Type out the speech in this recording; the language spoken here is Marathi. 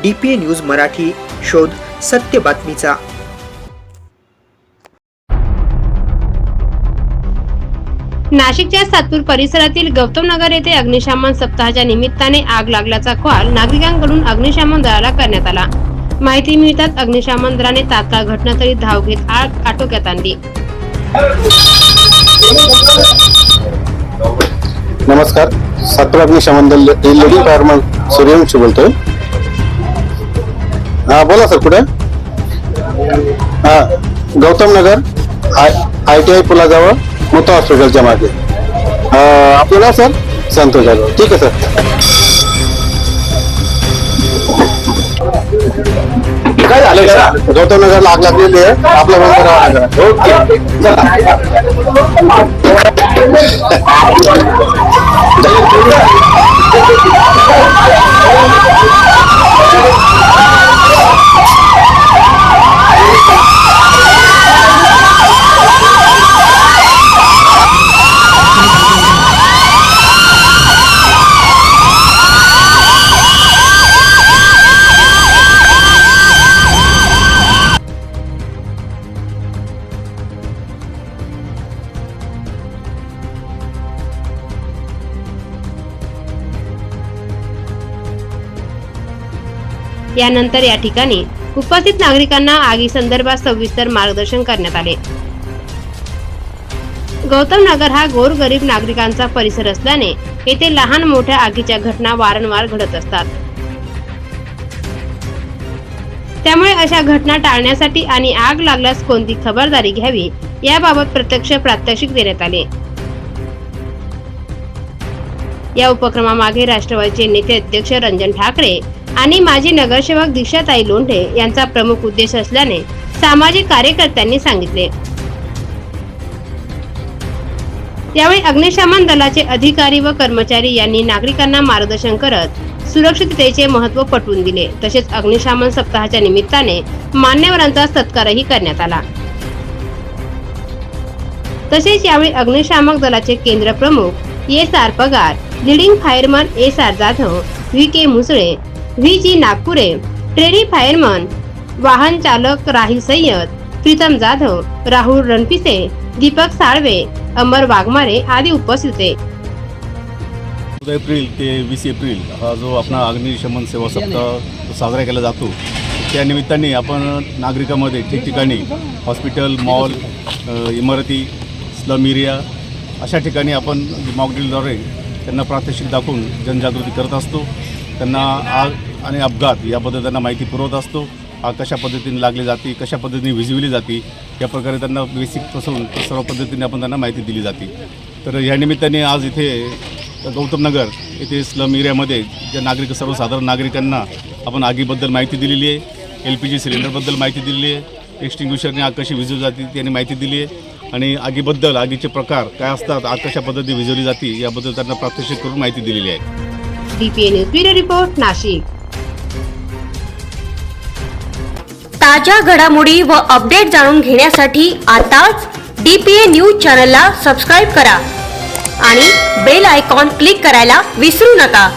DPA न्यूज मराठी, शोध सत्य बातमीचा। नाशिकच्या सातपूर परिसरातील गौतम नगर येथे अग्निशमन सप्ताहाच्या निमित्ताने आग लागल्याचा कॉल नागरिकांकडून अग्निशमन दलाला करण्यात आला। माहिती मिळताच अग्निशमन दलाने तात्काळ घटनास्थळी धाव घेत आग आटोक्यात आणली। नमस्कार, सातपूर अग्निशमन दल लेडी फायरमन सूर्यवंशी बोलतोय। हा बोला सर, कुठे? हा, गौतम नगर ITI पुलाजवळ मोठा हॉस्पिटलच्या मागे। आपलं नाव सर? संतोष जाधव। ठीक आहे सर। काय झालंय सर? गौतम नगरला आग लागलेली आहे, आपल्या बंद करावं लागेल। ओके यानंतर या ठिकाणी उपस्थित नागरिकांना आगी संदर्भात सविस्तर मार्गदर्शन करण्यात आले। गौतम नगर हा गोरगरीब नागरिकांचा परिसर असल्याने येथे लहान मोठ्या आगीच्या घटना वारंवार घडत असतात। त्यामुळे अशा घटना टाळण्यासाठी आणि आग लागल्यास कोणती खबरदारी घ्यावी याबाबत प्रत्यक्ष प्रात्यक्षिक देण्यात आले। या उपक्रमामागे राष्ट्रवादीचे नेते अध्यक्ष रंजन ठाकरे आणि माजी नगरसेवक दीक्षाताई लोंढे यांचा प्रमुख उद्देश असल्याने सामाजिक कार्यकर्त्यांनी सांगितले। यावेळी अग्निशमन दलाचे अधिकारी व कर्मचारी यांनी नागरिकांना मार्गदर्शन करत सुरक्षिततेचे महत्त्व पटवून दिले। तसेच अग्निशमन सप्ताहाच्या निमित्ताने मान्यवरांचा सत्कारही करण्यात आला। तसेच यावेळी अग्निशामक दलाचे केंद्र प्रमुख SR पगार, leading fireman SR Jadhav, VK Musale, VG Nagpure, trainee fireman, वाहन चालक राहिल सय्यद, प्रीतम जाधव, राहुल रणपिसे, दीपक साळवे, अमर वाघमारे आदी उपस्थित होते। 14 एप्रिल ते 20 एप्रिल हा जो आपला अग्निशमन सेवा सप्ताह साजरा केला जातो, त्या निमित्ताने आपण नागरिकांमध्ये ठिकठिकाणी हॉस्पिटल, मॉल, इमारती, स्लम एरिया अशा ठिकाणी आपण मॉकड्रिलद्वारे त्यांना प्रात्यक्षिक दाखवून जनजागृती करत असतो। त्यांना आग आणि अपघात याबद्दल त्यांना माहिती पुरवत असतो। आग कशा पद्धतीने लागली जाते, कशा पद्धतीने विझविली जाते, या प्रकारे त्यांना बेसिकपासून सर्व पद्धतीने आपण त्यांना माहिती दिली जाते। तर या निमित्ताने आज इथे गौतम नगर येथे स्लम एरियामध्ये ज्या सर्वसाधारण नागरिकांना आपण आगीबद्दल माहिती दिलेली आहे, LPG सिलेंडरबद्दल माहिती दिलेली आहे, एक्सटिंग्विशरने आग कशी विझवली जाते त्यांनी माहिती दिली आहे आणि आगीबद्दल, आगीचे प्रकार काय असतात, आग कशा पद्धतीने विझवली जाते याबद्दल त्यांना प्रात्यक्षिक करून माहिती दिलेली आहे। DPA news bureau report, Nashik. ताज्या घडामोडी व अपडेट जाणून घेण्यासाठी आताच DPA न्यूज चॅनलला सबस्क्राईब करा आणि बेल आयकॉन क्लिक करायला विसरू नका।